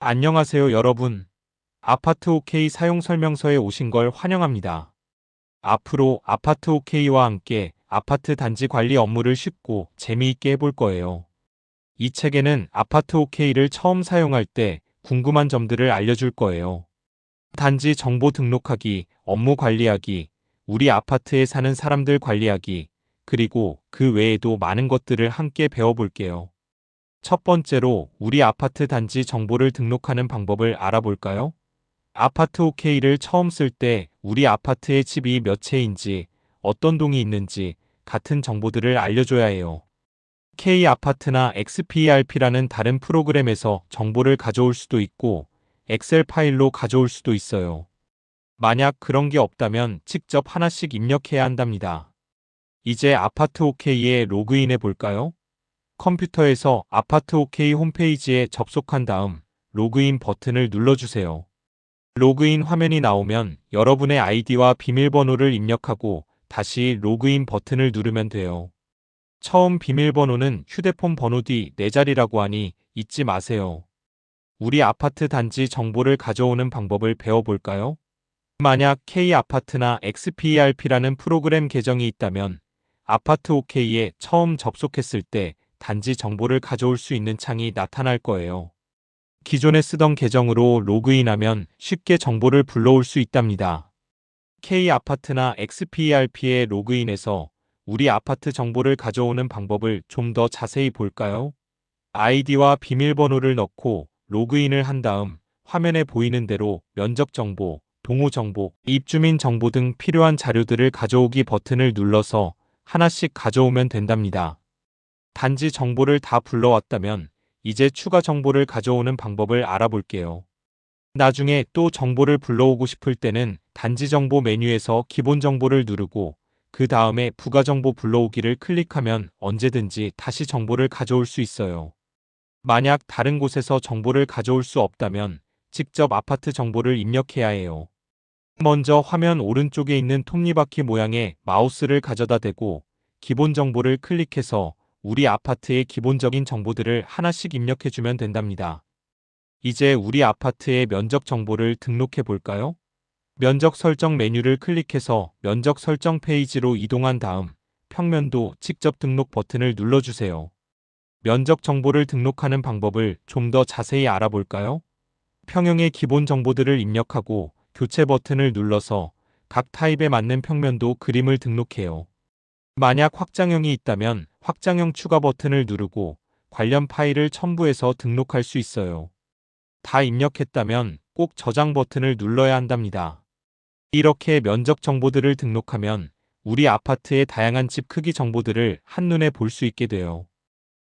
안녕하세요, 여러분. 아파트 OK 사용 설명서에 오신 걸 환영합니다. 앞으로 아파트 OK와 함께 아파트 단지 관리 업무를 쉽고 재미있게 해볼 거예요. 이 책에는 아파트 OK를 처음 사용할 때 궁금한 점들을 알려줄 거예요. 단지 정보 등록하기, 업무 관리하기, 우리 아파트에 사는 사람들 관리하기, 그리고 그 외에도 많은 것들을 함께 배워볼게요. 첫 번째로 우리 아파트 단지 정보를 등록하는 방법을 알아볼까요? 아파트 OK를 처음 쓸 때 우리 아파트의 집이 몇 채인지, 어떤 동이 있는지 같은 정보들을 알려줘야 해요. K아파트나 XPRP라는 다른 프로그램에서 정보를 가져올 수도 있고 엑셀 파일로 가져올 수도 있어요. 만약 그런 게 없다면 직접 하나씩 입력해야 한답니다. 이제 아파트 OK에 로그인해 볼까요? 컴퓨터에서 아파트 OK 홈페이지에 접속한 다음 로그인 버튼을 눌러주세요. 로그인 화면이 나오면 여러분의 아이디와 비밀번호를 입력하고 다시 로그인 버튼을 누르면 돼요. 처음 비밀번호는 휴대폰 번호 뒤 4자리라고 하니 잊지 마세요. 우리 아파트 단지 정보를 가져오는 방법을 배워볼까요? 만약 K아파트나 XPRP라는 프로그램 계정이 있다면 아파트 OK에 처음 접속했을 때 단지 정보를 가져올 수 있는 창이 나타날 거예요. 기존에 쓰던 계정으로 로그인하면 쉽게 정보를 불러올 수 있답니다. K아파트나 XPRP에 로그인해서 우리 아파트 정보를 가져오는 방법을 좀 더 자세히 볼까요? 아이디와 비밀번호를 넣고 로그인을 한 다음 화면에 보이는 대로 면적 정보, 동호 정보, 입주민 정보 등 필요한 자료들을 가져오기 버튼을 눌러서 하나씩 가져오면 된답니다. 단지 정보를 다 불러왔다면 이제 추가 정보를 가져오는 방법을 알아볼게요. 나중에 또 정보를 불러오고 싶을 때는 단지 정보 메뉴에서 기본 정보를 누르고 그 다음에 부가 정보 불러오기를 클릭하면 언제든지 다시 정보를 가져올 수 있어요. 만약 다른 곳에서 정보를 가져올 수 없다면 직접 아파트 정보를 입력해야 해요. 먼저 화면 오른쪽에 있는 톱니바퀴 모양의 마우스를 가져다 대고 기본 정보를 클릭해서 우리 아파트의 기본적인 정보들을 하나씩 입력해주면 된답니다. 이제 우리 아파트의 면적 정보를 등록해 볼까요? 면적 설정 메뉴를 클릭해서 면적 설정 페이지로 이동한 다음 평면도 직접 등록 버튼을 눌러주세요. 면적 정보를 등록하는 방법을 좀 더 자세히 알아볼까요? 평형의 기본 정보들을 입력하고 교체 버튼을 눌러서 각 타입에 맞는 평면도 그림을 등록해요. 만약 확장형이 있다면 확장형 추가 버튼을 누르고 관련 파일을 첨부해서 등록할 수 있어요. 다 입력했다면 꼭 저장 버튼을 눌러야 한답니다. 이렇게 면적 정보들을 등록하면 우리 아파트의 다양한 집 크기 정보들을 한눈에 볼 수 있게 돼요.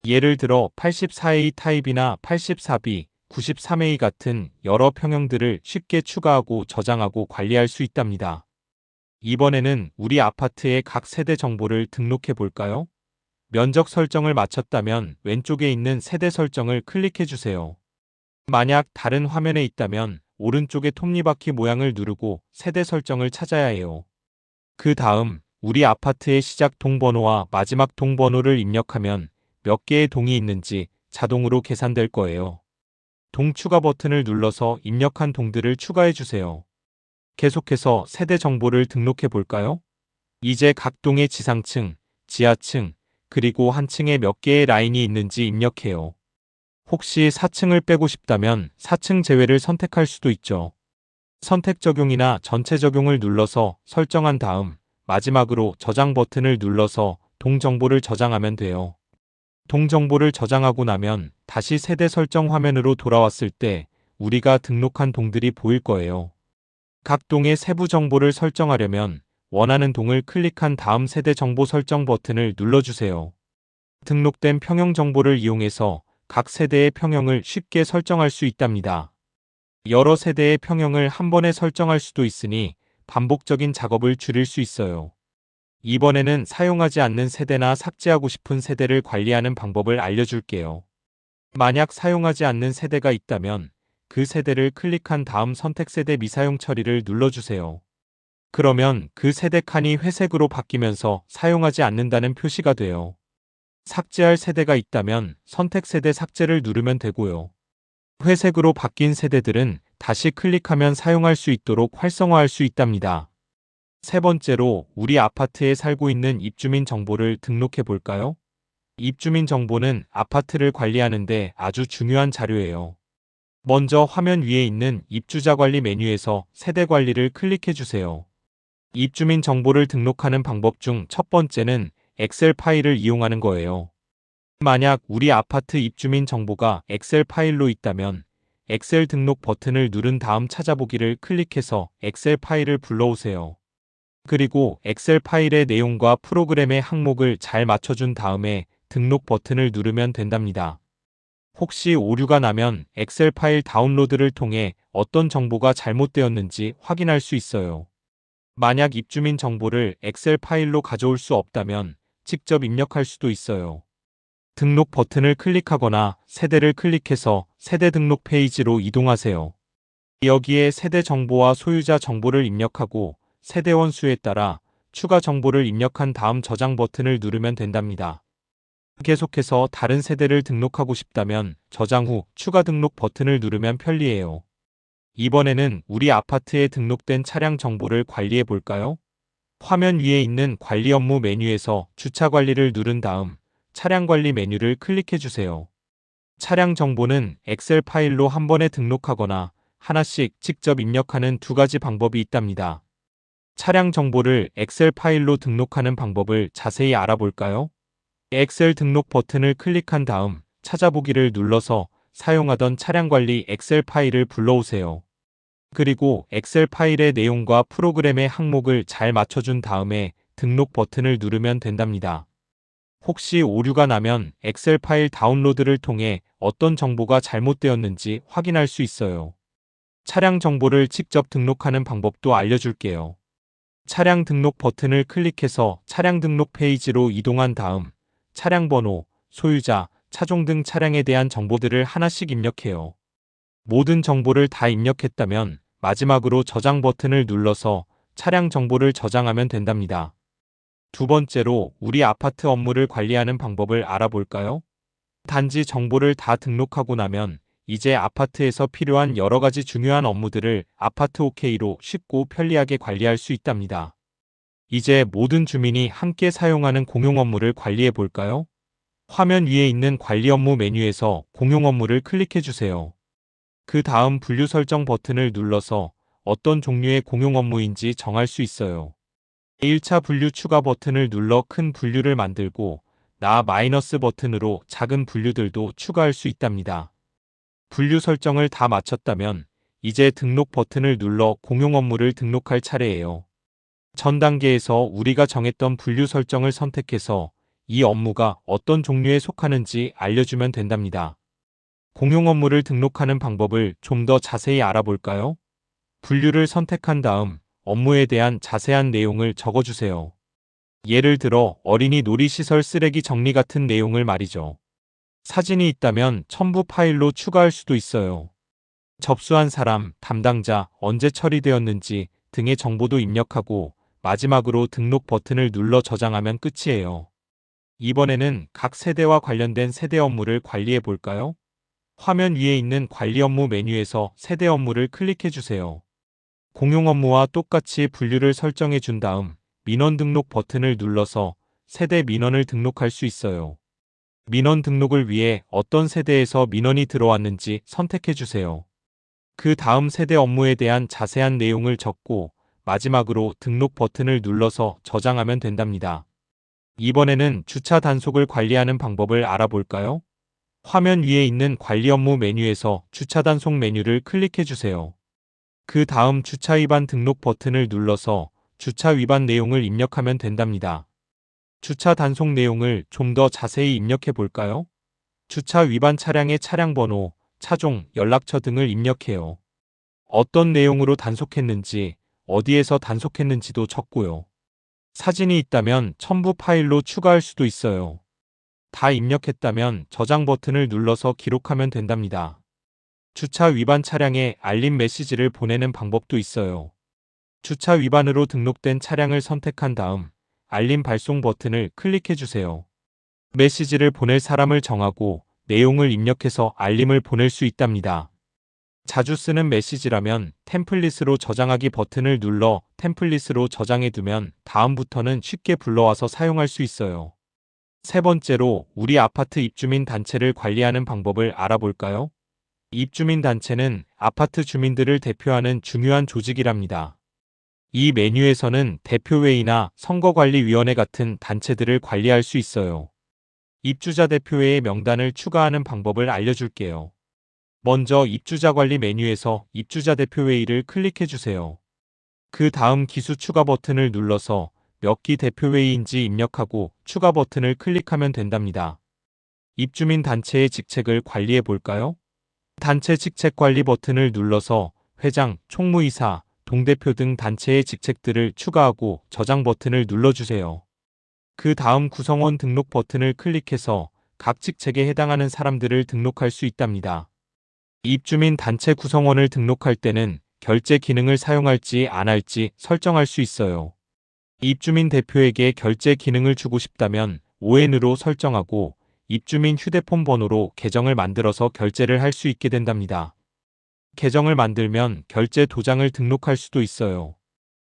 예를 들어 84A 타입이나 84B, 93A 같은 여러 평형들을 쉽게 추가하고 저장하고 관리할 수 있답니다. 이번에는 우리 아파트의 각 세대 정보를 등록해 볼까요? 면적 설정을 마쳤다면 왼쪽에 있는 세대 설정을 클릭해 주세요. 만약 다른 화면에 있다면 오른쪽의 톱니바퀴 모양을 누르고 세대 설정을 찾아야 해요. 그 다음 우리 아파트의 시작 동번호와 마지막 동번호를 입력하면 몇 개의 동이 있는지 자동으로 계산될 거예요. 동 추가 버튼을 눌러서 입력한 동들을 추가해 주세요. 계속해서 세대 정보를 등록해 볼까요? 이제 각 동의 지상층, 지하층, 그리고 한 층에 몇 개의 라인이 있는지 입력해요. 혹시 4층을 빼고 싶다면 4층 제외를 선택할 수도 있죠. 선택 적용이나 전체 적용을 눌러서 설정한 다음 마지막으로 저장 버튼을 눌러서 동 정보를 저장하면 돼요. 동 정보를 저장하고 나면 다시 세대 설정 화면으로 돌아왔을 때 우리가 등록한 동들이 보일 거예요. 각 동의 세부 정보를 설정하려면 원하는 동을 클릭한 다음 세대 정보 설정 버튼을 눌러주세요. 등록된 평형 정보를 이용해서 각 세대의 평형을 쉽게 설정할 수 있답니다. 여러 세대의 평형을 한 번에 설정할 수도 있으니 반복적인 작업을 줄일 수 있어요. 이번에는 사용하지 않는 세대나 삭제하고 싶은 세대를 관리하는 방법을 알려줄게요. 만약 사용하지 않는 세대가 있다면 그 세대를 클릭한 다음 선택 세대 미사용 처리를 눌러주세요. 그러면 그 세대 칸이 회색으로 바뀌면서 사용하지 않는다는 표시가 돼요. 삭제할 세대가 있다면 선택 세대 삭제를 누르면 되고요. 회색으로 바뀐 세대들은 다시 클릭하면 사용할 수 있도록 활성화할 수 있답니다. 세 번째로 우리 아파트에 살고 있는 입주민 정보를 등록해 볼까요? 입주민 정보는 아파트를 관리하는데 아주 중요한 자료예요. 먼저 화면 위에 있는 입주자 관리 메뉴에서 세대 관리를 클릭해 주세요. 입주민 정보를 등록하는 방법 중 첫 번째는 엑셀 파일을 이용하는 거예요. 만약 우리 아파트 입주민 정보가 엑셀 파일로 있다면 엑셀 등록 버튼을 누른 다음 찾아보기를 클릭해서 엑셀 파일을 불러오세요. 그리고 엑셀 파일의 내용과 프로그램의 항목을 잘 맞춰준 다음에 등록 버튼을 누르면 된답니다. 혹시 오류가 나면 엑셀 파일 다운로드를 통해 어떤 정보가 잘못되었는지 확인할 수 있어요. 만약 입주민 정보를 엑셀 파일로 가져올 수 없다면 직접 입력할 수도 있어요. 등록 버튼을 클릭하거나 세대를 클릭해서 세대 등록 페이지로 이동하세요. 여기에 세대 정보와 소유자 정보를 입력하고 세대원 수에 따라 추가 정보를 입력한 다음 저장 버튼을 누르면 된답니다. 계속해서 다른 세대를 등록하고 싶다면 저장 후 추가 등록 버튼을 누르면 편리해요. 이번에는 우리 아파트에 등록된 차량 정보를 관리해 볼까요? 화면 위에 있는 관리 업무 메뉴에서 주차 관리를 누른 다음 차량 관리 메뉴를 클릭해 주세요. 차량 정보는 엑셀 파일로 한 번에 등록하거나 하나씩 직접 입력하는 두 가지 방법이 있답니다. 차량 정보를 엑셀 파일로 등록하는 방법을 자세히 알아볼까요? 엑셀 등록 버튼을 클릭한 다음 찾아보기를 눌러서 사용하던 차량 관리 엑셀 파일을 불러오세요. 그리고 엑셀 파일의 내용과 프로그램의 항목을 잘 맞춰준 다음에 등록 버튼을 누르면 된답니다. 혹시 오류가 나면 엑셀 파일 다운로드를 통해 어떤 정보가 잘못되었는지 확인할 수 있어요. 차량 정보를 직접 등록하는 방법도 알려줄게요. 차량 등록 버튼을 클릭해서 차량 등록 페이지로 이동한 다음 차량 번호, 소유자, 차종 등 차량에 대한 정보들을 하나씩 입력해요. 모든 정보를 다 입력했다면 마지막으로 저장 버튼을 눌러서 차량 정보를 저장하면 된답니다. 두 번째로 우리 아파트 업무를 관리하는 방법을 알아볼까요? 단지 정보를 다 등록하고 나면 이제 아파트에서 필요한 여러 가지 중요한 업무들을 아파트 OK로 쉽고 편리하게 관리할 수 있답니다. 이제 모든 주민이 함께 사용하는 공용 업무를 관리해 볼까요? 화면 위에 있는 관리 업무 메뉴에서 공용 업무를 클릭해 주세요. 그 다음 분류 설정 버튼을 눌러서 어떤 종류의 공용 업무인지 정할 수 있어요. 1차 분류 추가 버튼을 눌러 큰 분류를 만들고 마이너스 버튼으로 작은 분류들도 추가할 수 있답니다. 분류 설정을 다 마쳤다면 이제 등록 버튼을 눌러 공용 업무를 등록할 차례예요. 전 단계에서 우리가 정했던 분류 설정을 선택해서 이 업무가 어떤 종류에 속하는지 알려주면 된답니다. 공용 업무를 등록하는 방법을 좀 더 자세히 알아볼까요? 분류를 선택한 다음 업무에 대한 자세한 내용을 적어주세요. 예를 들어 어린이 놀이시설 쓰레기 정리 같은 내용을 말이죠. 사진이 있다면 첨부 파일로 추가할 수도 있어요. 접수한 사람, 담당자, 언제 처리되었는지 등의 정보도 입력하고 마지막으로 등록 버튼을 눌러 저장하면 끝이에요. 이번에는 각 세대와 관련된 세대 업무를 관리해 볼까요? 화면 위에 있는 관리 업무 메뉴에서 세대 업무를 클릭해 주세요. 공용 업무와 똑같이 분류를 설정해 준 다음 민원 등록 버튼을 눌러서 세대 민원을 등록할 수 있어요. 민원 등록을 위해 어떤 세대에서 민원이 들어왔는지 선택해 주세요. 그 다음 세대 업무에 대한 자세한 내용을 적고 마지막으로 등록 버튼을 눌러서 저장하면 된답니다. 이번에는 주차 단속을 관리하는 방법을 알아볼까요? 화면 위에 있는 관리 업무 메뉴에서 주차 단속 메뉴를 클릭해 주세요. 그 다음 주차 위반 등록 버튼을 눌러서 주차 위반 내용을 입력하면 된답니다. 주차 단속 내용을 좀 더 자세히 입력해 볼까요? 주차 위반 차량의 차량 번호, 차종, 연락처 등을 입력해요. 어떤 내용으로 단속했는지, 어디에서 단속했는지도 적고요. 사진이 있다면 첨부 파일로 추가할 수도 있어요. 다 입력했다면 저장 버튼을 눌러서 기록하면 된답니다. 주차 위반 차량에 알림 메시지를 보내는 방법도 있어요. 주차 위반으로 등록된 차량을 선택한 다음 알림 발송 버튼을 클릭해 주세요. 메시지를 보낼 사람을 정하고 내용을 입력해서 알림을 보낼 수 있답니다. 자주 쓰는 메시지라면 템플릿으로 저장하기 버튼을 눌러 템플릿으로 저장해두면 다음부터는 쉽게 불러와서 사용할 수 있어요. 세 번째로 우리 아파트 입주민 단체를 관리하는 방법을 알아볼까요? 입주민 단체는 아파트 주민들을 대표하는 중요한 조직이랍니다. 이 메뉴에서는 대표회의나 선거관리위원회 같은 단체들을 관리할 수 있어요. 입주자 대표회의 명단을 추가하는 방법을 알려줄게요. 먼저 입주자 관리 메뉴에서 입주자 대표회의를 클릭해 주세요. 그 다음 기수 추가 버튼을 눌러서 몇 기 대표회의인지 입력하고 추가 버튼을 클릭하면 된답니다. 입주민 단체의 직책을 관리해 볼까요? 단체 직책 관리 버튼을 눌러서 회장, 총무이사, 동대표 등 단체의 직책들을 추가하고 저장 버튼을 눌러주세요. 그 다음 구성원 등록 버튼을 클릭해서 각 직책에 해당하는 사람들을 등록할 수 있답니다. 입주민 단체 구성원을 등록할 때는 결제 기능을 사용할지 안 할지 설정할 수 있어요. 입주민 대표에게 결제 기능을 주고 싶다면 ON으로 설정하고 입주민 휴대폰 번호로 계정을 만들어서 결제를 할 수 있게 된답니다. 계정을 만들면 결제 도장을 등록할 수도 있어요.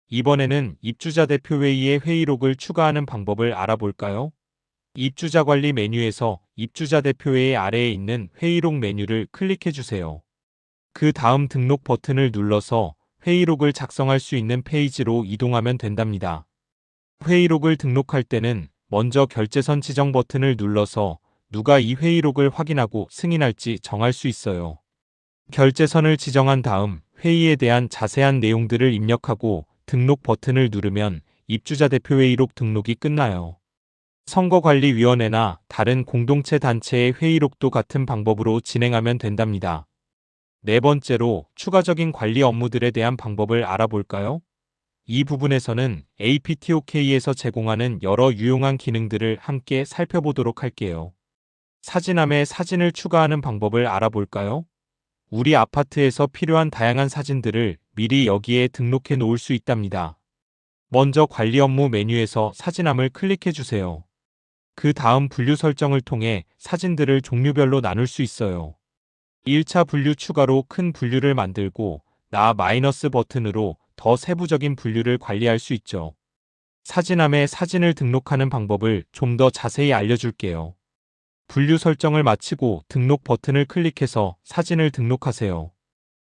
이번에는 입주자 대표회의의 회의록을 추가하는 방법을 알아볼까요? 입주자 관리 메뉴에서 입주자 대표회의 아래에 있는 회의록 메뉴를 클릭해 주세요. 그 다음 등록 버튼을 눌러서 회의록을 작성할 수 있는 페이지로 이동하면 된답니다. 회의록을 등록할 때는 먼저 결제선 지정 버튼을 눌러서 누가 이 회의록을 확인하고 승인할지 정할 수 있어요. 결제선을 지정한 다음 회의에 대한 자세한 내용들을 입력하고 등록 버튼을 누르면 입주자 대표회의록 등록이 끝나요. 선거관리위원회나 다른 공동체 단체의 회의록도 같은 방법으로 진행하면 된답니다. 네 번째로 추가적인 관리 업무들에 대한 방법을 알아볼까요? 이 부분에서는 APTOK에서 제공하는 여러 유용한 기능들을 함께 살펴보도록 할게요. 사진함에 사진을 추가하는 방법을 알아볼까요? 우리 아파트에서 필요한 다양한 사진들을 미리 여기에 등록해 놓을 수 있답니다. 먼저 관리 업무 메뉴에서 사진함을 클릭해 주세요. 그 다음 분류 설정을 통해 사진들을 종류별로 나눌 수 있어요. 1차 분류 추가로 큰 분류를 만들고 나 마이너스 버튼으로 더 세부적인 분류를 관리할 수 있죠. 사진함에 사진을 등록하는 방법을 좀 더 자세히 알려줄게요. 분류 설정을 마치고 등록 버튼을 클릭해서 사진을 등록하세요.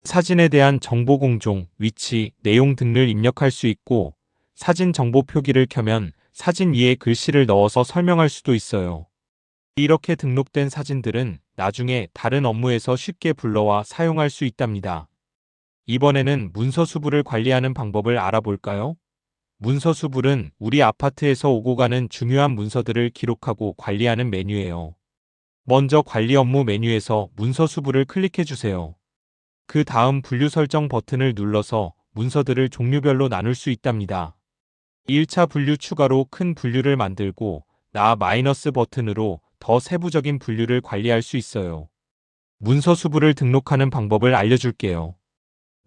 사진에 대한 정보 공종, 위치, 내용 등을 입력할 수 있고 사진 정보 표기를 켜면 사진 위에 글씨를 넣어서 설명할 수도 있어요. 이렇게 등록된 사진들은 나중에 다른 업무에서 쉽게 불러와 사용할 수 있답니다. 이번에는 문서수불을 관리하는 방법을 알아볼까요? 문서수불은 우리 아파트에서 오고 가는 중요한 문서들을 기록하고 관리하는 메뉴예요. 먼저 관리 업무 메뉴에서 문서수불을 클릭해 주세요. 그 다음 분류 설정 버튼을 눌러서 문서들을 종류별로 나눌 수 있답니다. 1차 분류 추가로 큰 분류를 만들고 나 마이너스 버튼으로 더 세부적인 분류를 관리할 수 있어요. 문서수불을 등록하는 방법을 알려줄게요.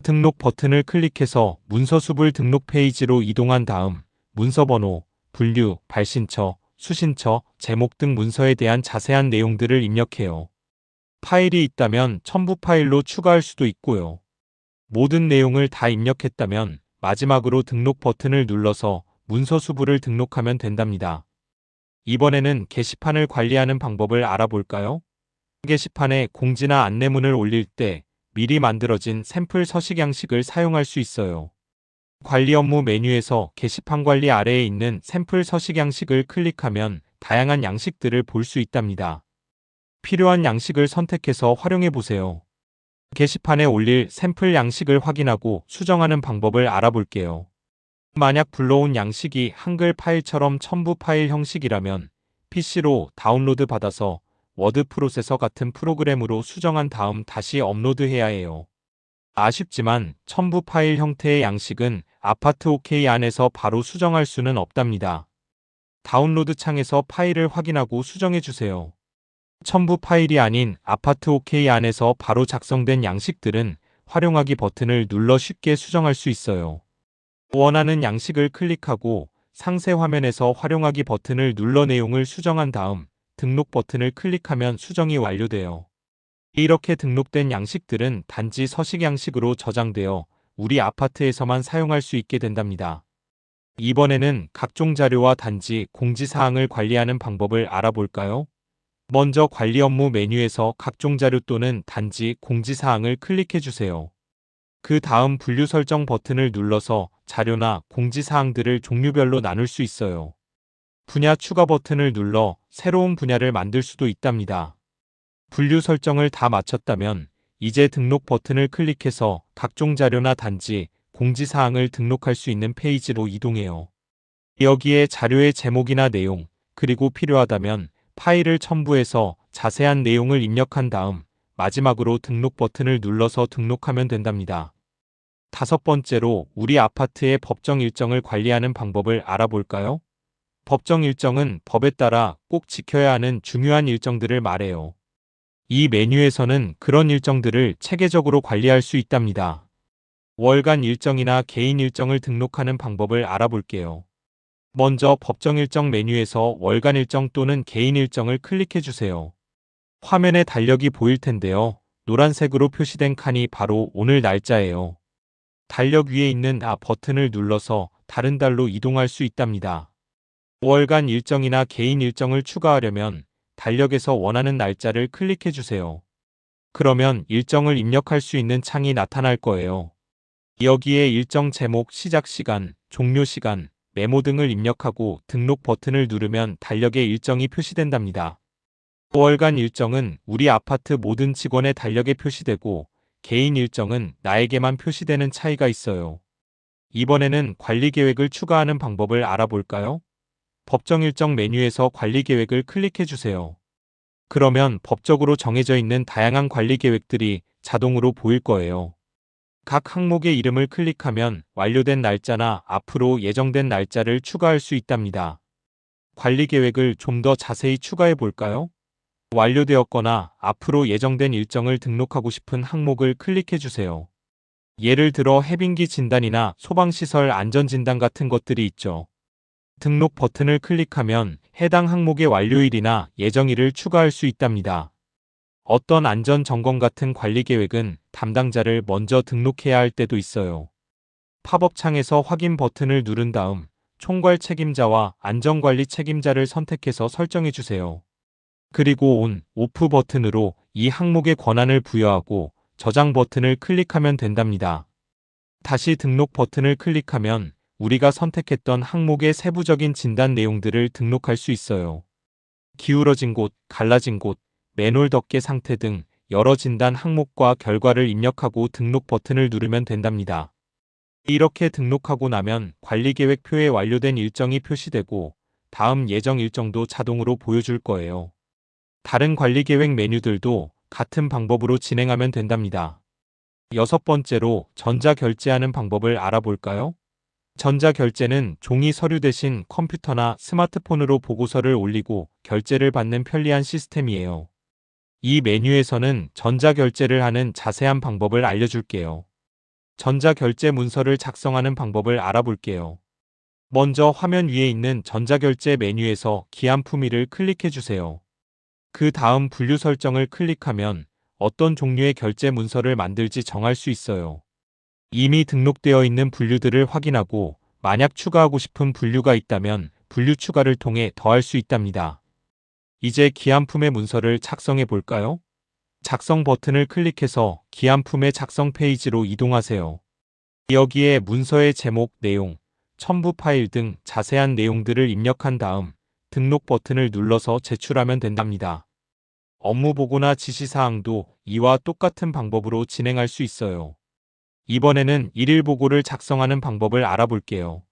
등록 버튼을 클릭해서 문서수불 등록 페이지로 이동한 다음 문서번호, 분류, 발신처, 수신처, 제목 등 문서에 대한 자세한 내용들을 입력해요. 파일이 있다면 첨부 파일로 추가할 수도 있고요. 모든 내용을 다 입력했다면 마지막으로 등록 버튼을 눌러서 문서수불을 등록하면 된답니다. 이번에는 게시판을 관리하는 방법을 알아볼까요? 게시판에 공지나 안내문을 올릴 때 미리 만들어진 샘플 서식 양식을 사용할 수 있어요. 관리 업무 메뉴에서 게시판 관리 아래에 있는 샘플 서식 양식을 클릭하면 다양한 양식들을 볼 수 있답니다. 필요한 양식을 선택해서 활용해 보세요. 게시판에 올릴 샘플 양식을 확인하고 수정하는 방법을 알아볼게요. 만약 불러온 양식이 한글 파일처럼 첨부 파일 형식이라면 PC로 다운로드 받아서 워드 프로세서 같은 프로그램으로 수정한 다음 다시 업로드해야 해요. 아쉽지만 첨부 파일 형태의 양식은 아파트 OK 안에서 바로 수정할 수는 없답니다. 다운로드 창에서 파일을 확인하고 수정해 주세요. 첨부 파일이 아닌 아파트 OK 안에서 바로 작성된 양식들은 활용하기 버튼을 눌러 쉽게 수정할 수 있어요. 원하는 양식을 클릭하고 상세 화면에서 활용하기 버튼을 눌러 내용을 수정한 다음 등록 버튼을 클릭하면 수정이 완료돼요. 이렇게 등록된 양식들은 단지 서식 양식으로 저장되어 우리 아파트에서만 사용할 수 있게 된답니다. 이번에는 각종 자료와 단지 공지사항을 관리하는 방법을 알아볼까요? 먼저 관리 업무 메뉴에서 각종 자료 또는 단지 공지사항을 클릭해 주세요. 그 다음 분류 설정 버튼을 눌러서 자료나 공지사항들을 종류별로 나눌 수 있어요. 분야 추가 버튼을 눌러 새로운 분야를 만들 수도 있답니다. 분류 설정을 다 마쳤다면 이제 등록 버튼을 클릭해서 각종 자료나 단지 공지사항을 등록할 수 있는 페이지로 이동해요. 여기에 자료의 제목이나 내용, 그리고 필요하다면 파일을 첨부해서 자세한 내용을 입력한 다음 마지막으로 등록 버튼을 눌러서 등록하면 된답니다. 다섯 번째로 우리 아파트의 법정 일정을 관리하는 방법을 알아볼까요? 법정 일정은 법에 따라 꼭 지켜야 하는 중요한 일정들을 말해요. 이 메뉴에서는 그런 일정들을 체계적으로 관리할 수 있답니다. 월간 일정이나 개인 일정을 등록하는 방법을 알아볼게요. 먼저 법정 일정 메뉴에서 월간 일정 또는 개인 일정을 클릭해 주세요. 화면에 달력이 보일 텐데요. 노란색으로 표시된 칸이 바로 오늘 날짜예요. 달력 위에 있는 버튼을 눌러서 다른 달로 이동할 수 있답니다. 월간 일정이나 개인 일정을 추가하려면 달력에서 원하는 날짜를 클릭해 주세요. 그러면 일정을 입력할 수 있는 창이 나타날 거예요. 여기에 일정 제목, 시작 시간, 종료 시간, 메모 등을 입력하고 등록 버튼을 누르면 달력에 일정이 표시된답니다. 월간 일정은 우리 아파트 모든 직원의 달력에 표시되고 개인 일정은 나에게만 표시되는 차이가 있어요. 이번에는 관리 계획을 추가하는 방법을 알아볼까요? 법정 일정 메뉴에서 관리 계획을 클릭해 주세요. 그러면 법적으로 정해져 있는 다양한 관리 계획들이 자동으로 보일 거예요. 각 항목의 이름을 클릭하면 완료된 날짜나 앞으로 예정된 날짜를 추가할 수 있답니다. 관리 계획을 좀 더 자세히 추가해 볼까요? 완료되었거나 앞으로 예정된 일정을 등록하고 싶은 항목을 클릭해 주세요. 예를 들어 해빙기 진단이나 소방시설 안전진단 같은 것들이 있죠. 등록 버튼을 클릭하면 해당 항목의 완료일이나 예정일을 추가할 수 있답니다. 어떤 안전점검 같은 관리 계획은 담당자를 먼저 등록해야 할 때도 있어요. 팝업 창에서 확인 버튼을 누른 다음 총괄 책임자와 안전관리 책임자를 선택해서 설정해 주세요. 그리고 온, 오프 버튼으로 이 항목에 권한을 부여하고 저장 버튼을 클릭하면 된답니다. 다시 등록 버튼을 클릭하면 우리가 선택했던 항목의 세부적인 진단 내용들을 등록할 수 있어요. 기울어진 곳, 갈라진 곳, 맨홀 덮개 상태 등 여러 진단 항목과 결과를 입력하고 등록 버튼을 누르면 된답니다. 이렇게 등록하고 나면 관리계획표에 완료된 일정이 표시되고 다음 예정 일정도 자동으로 보여줄 거예요. 다른 관리계획 메뉴들도 같은 방법으로 진행하면 된답니다. 여섯 번째로 전자결제하는 방법을 알아볼까요? 전자결제는 종이 서류 대신 컴퓨터나 스마트폰으로 보고서를 올리고 결제를 받는 편리한 시스템이에요. 이 메뉴에서는 전자결제를 하는 자세한 방법을 알려줄게요. 전자결제 문서를 작성하는 방법을 알아볼게요. 먼저 화면 위에 있는 전자결제 메뉴에서 기한 품위를 클릭해 주세요. 그 다음 분류 설정을 클릭하면 어떤 종류의 결제 문서를 만들지 정할 수 있어요. 이미 등록되어 있는 분류들을 확인하고 만약 추가하고 싶은 분류가 있다면 분류 추가를 통해 더할 수 있답니다. 이제 기한품의 문서를 작성해 볼까요? 작성 버튼을 클릭해서 기한품의 작성 페이지로 이동하세요. 여기에 문서의 제목, 내용, 첨부 파일 등 자세한 내용들을 입력한 다음 등록 버튼을 눌러서 제출하면 된답니다. 업무 보고나 지시사항도 이와 똑같은 방법으로 진행할 수 있어요. 이번에는 일일 보고를 작성하는 방법을 알아볼게요.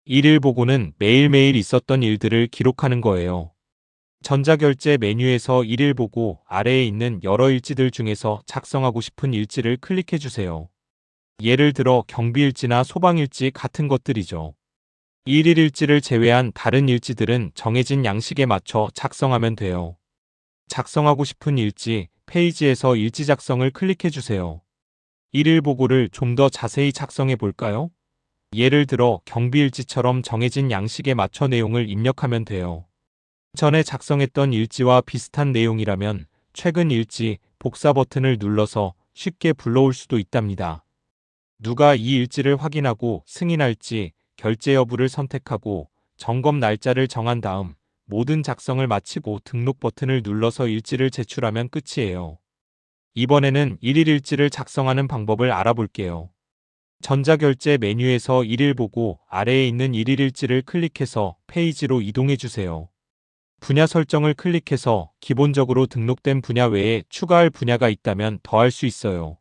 일일 보고는 매일매일 있었던 일들을 기록하는 거예요. 전자결제 메뉴에서 일일 보고 아래에 있는 여러 일지들 중에서 작성하고 싶은 일지를 클릭해 주세요. 예를 들어 경비일지나 소방일지 같은 것들이죠. 일일 일지를 제외한 다른 일지들은 정해진 양식에 맞춰 작성하면 돼요. 작성하고 싶은 일지, 페이지에서 일지 작성을 클릭해 주세요. 일일 보고를 좀 더 자세히 작성해 볼까요? 예를 들어 경비일지처럼 정해진 양식에 맞춰 내용을 입력하면 돼요. 전에 작성했던 일지와 비슷한 내용이라면 최근 일지 복사 버튼을 눌러서 쉽게 불러올 수도 있답니다. 누가 이 일지를 확인하고 승인할지 결제 여부를 선택하고 점검 날짜를 정한 다음 모든 작성을 마치고 등록 버튼을 눌러서 일지를 제출하면 끝이에요. 이번에는 일일 일지를 작성하는 방법을 알아볼게요. 전자결제 메뉴에서 일일 보고 아래에 있는 일일 일지를 클릭해서 페이지로 이동해 주세요. 분야 설정을 클릭해서 기본적으로 등록된 분야 외에 추가할 분야가 있다면 더할 수 있어요.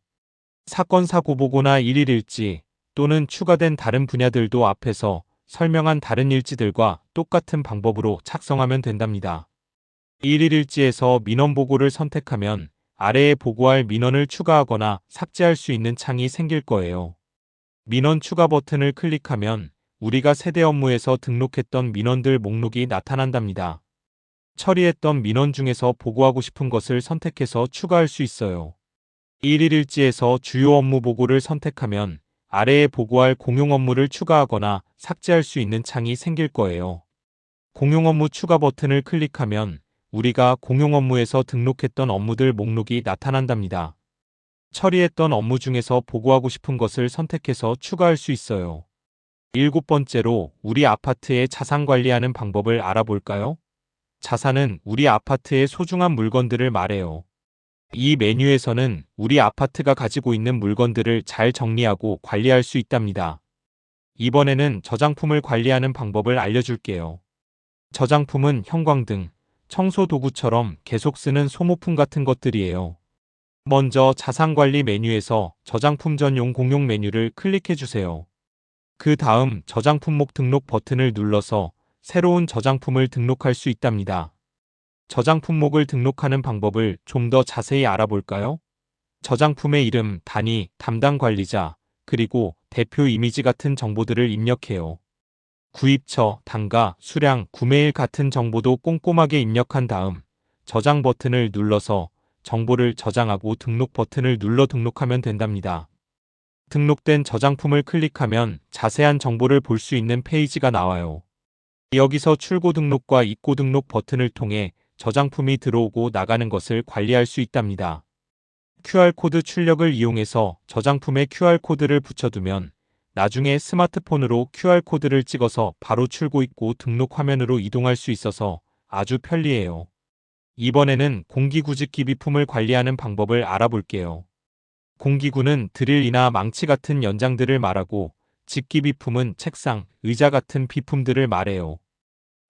사건사 고보고나 일일 일지 또는 추가된 다른 분야들도 앞에서 설명한 다른 일지들과 똑같은 방법으로 작성하면 된답니다. 일일 일지에서 민원 보고를 선택하면 아래에 보고할 민원을 추가하거나 삭제할 수 있는 창이 생길 거예요. 민원 추가 버튼을 클릭하면 우리가 세대 업무에서 등록했던 민원들 목록이 나타난답니다. 처리했던 민원 중에서 보고하고 싶은 것을 선택해서 추가할 수 있어요. 일일 일지에서 주요 업무 보고를 선택하면 아래에 보고할 공용 업무를 추가하거나 삭제할 수 있는 창이 생길 거예요. 공용 업무 추가 버튼을 클릭하면 우리가 공용 업무에서 등록했던 업무들 목록이 나타난답니다. 처리했던 업무 중에서 보고하고 싶은 것을 선택해서 추가할 수 있어요. 7번째로 우리 아파트의 자산 관리하는 방법을 알아볼까요? 자산은 우리 아파트의 소중한 물건들을 말해요. 이 메뉴에서는 우리 아파트가 가지고 있는 물건들을 잘 정리하고 관리할 수 있답니다. 이번에는 저장품을 관리하는 방법을 알려줄게요. 저장품은 형광등, 청소 도구처럼 계속 쓰는 소모품 같은 것들이에요. 먼저 자산관리 메뉴에서 저장품 전용 공용 메뉴를 클릭해 주세요. 그 다음 저장품목 등록 버튼을 눌러서 새로운 저장품을 등록할 수 있답니다. 저장품목을 등록하는 방법을 좀 더 자세히 알아볼까요? 저장품의 이름, 단위, 담당 관리자, 그리고 대표 이미지 같은 정보들을 입력해요. 구입처, 단가, 수량, 구매일 같은 정보도 꼼꼼하게 입력한 다음 저장 버튼을 눌러서 정보를 저장하고 등록 버튼을 눌러 등록하면 된답니다. 등록된 저장품을 클릭하면 자세한 정보를 볼 수 있는 페이지가 나와요. 여기서 출고 등록과 입고 등록 버튼을 통해 저장품이 들어오고 나가는 것을 관리할 수 있답니다. QR코드 출력을 이용해서 저장품에 QR코드를 붙여두면 나중에 스마트폰으로 QR코드를 찍어서 바로 출고 입고 등록 화면으로 이동할 수 있어서 아주 편리해요. 이번에는 공기구직 기비품을 관리하는 방법을 알아볼게요. 공기구는 드릴이나 망치 같은 연장들을 말하고 직기비품은 책상, 의자 같은 비품들을 말해요.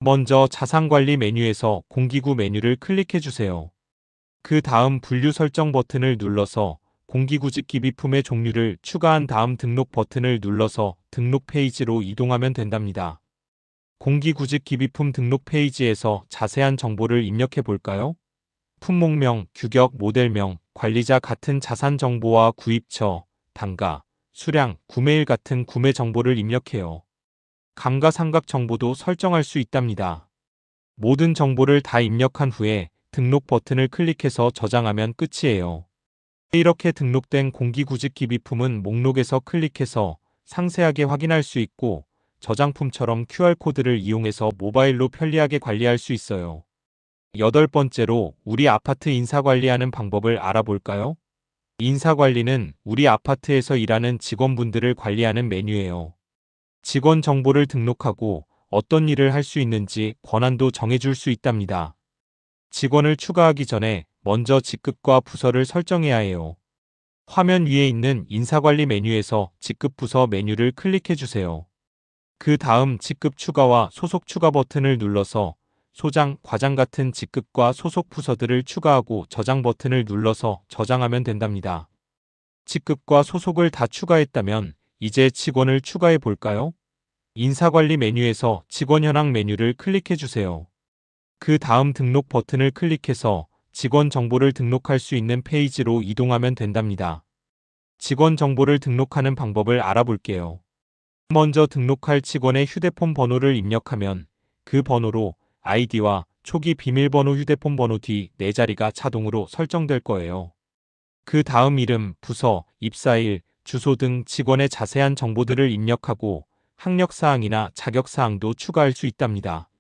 먼저 자산관리 메뉴에서 공기구 메뉴를 클릭해 주세요. 그 다음 분류 설정 버튼을 눌러서 공기구직 기비품의 종류를 추가한 다음 등록 버튼을 눌러서 등록 페이지로 이동하면 된답니다. 공기구직 기비품 등록 페이지에서 자세한 정보를 입력해 볼까요? 품목명, 규격, 모델명, 관리자 같은 자산 정보와 구입처, 단가, 수량, 구매일 같은 구매 정보를 입력해요. 감가상각 정보도 설정할 수 있답니다. 모든 정보를 다 입력한 후에 등록 버튼을 클릭해서 저장하면 끝이에요. 이렇게 등록된 공기구직 기비품은 목록에서 클릭해서 상세하게 확인할 수 있고 저장품처럼 QR코드를 이용해서 모바일로 편리하게 관리할 수 있어요. 8번째로 우리 아파트 인사관리하는 방법을 알아볼까요? 인사관리는 우리 아파트에서 일하는 직원분들을 관리하는 메뉴예요. 직원 정보를 등록하고 어떤 일을 할 수 있는지 권한도 정해줄 수 있답니다. 직원을 추가하기 전에 먼저 직급과 부서를 설정해야 해요. 화면 위에 있는 인사관리 메뉴에서 직급 부서 메뉴를 클릭해 주세요. 그 다음 직급 추가와 소속 추가 버튼을 눌러서 소장, 과장 같은 직급과 소속 부서들을 추가하고 저장 버튼을 눌러서 저장하면 된답니다. 직급과 소속을 다 추가했다면 이제 직원을 추가해 볼까요? 인사관리 메뉴에서 직원 현황 메뉴를 클릭해 주세요. 그 다음 등록 버튼을 클릭해서 직원 정보를 등록할 수 있는 페이지로 이동하면 된답니다. 직원 정보를 등록하는 방법을 알아볼게요. 먼저 등록할 직원의 휴대폰 번호를 입력하면 그 번호로 아이디와 초기 비밀번호 휴대폰 번호 뒤 4자리가 자동으로 설정될 거예요. 그 다음 이름, 부서, 입사일, 주소 등 직원의 자세한 정보들을 입력하고 학력사항이나 자격사항도 추가할 수 있답니다.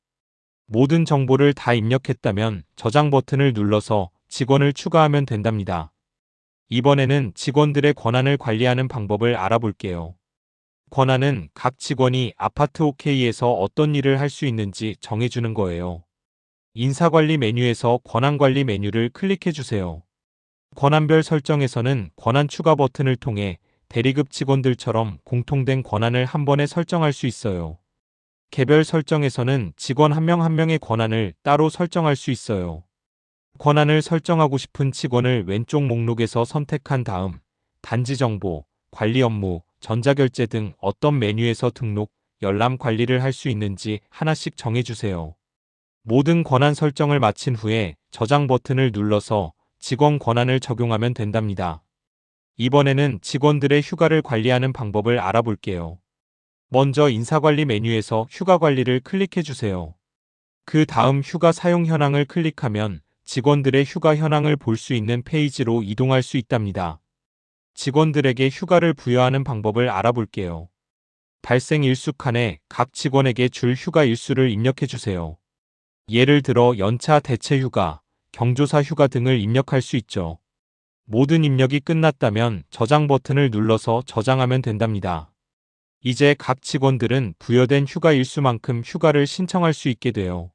모든 정보를 다 입력했다면 저장 버튼을 눌러서 직원을 추가하면 된답니다. 이번에는 직원들의 권한을 관리하는 방법을 알아볼게요. 권한은 각 직원이 아파트 OK에서 어떤 일을 할 수 있는지 정해주는 거예요. 인사관리 메뉴에서 권한관리 메뉴를 클릭해 주세요. 권한별 설정에서는 권한 추가 버튼을 통해 대리급 직원들처럼 공통된 권한을 한 번에 설정할 수 있어요. 개별 설정에서는 직원 한 명 한 명의 권한을 따로 설정할 수 있어요. 권한을 설정하고 싶은 직원을 왼쪽 목록에서 선택한 다음 단지 정보, 관리 업무, 전자결제 등 어떤 메뉴에서 등록, 열람 관리를 할 수 있는지 하나씩 정해주세요. 모든 권한 설정을 마친 후에 저장 버튼을 눌러서 직원 권한을 적용하면 된답니다. 이번에는 직원들의 휴가를 관리하는 방법을 알아볼게요. 먼저 인사관리 메뉴에서 휴가 관리를 클릭해 주세요. 그 다음 휴가 사용 현황을 클릭하면 직원들의 휴가 현황을 볼 수 있는 페이지로 이동할 수 있답니다. 직원들에게 휴가를 부여하는 방법을 알아볼게요. 발생 일수 칸에 각 직원에게 줄 휴가 일수를 입력해 주세요. 예를 들어 연차 대체 휴가, 경조사 휴가 등을 입력할 수 있죠. 모든 입력이 끝났다면 저장 버튼을 눌러서 저장하면 된답니다. 이제 각 직원들은 부여된 휴가 일수만큼 휴가를 신청할 수 있게 돼요.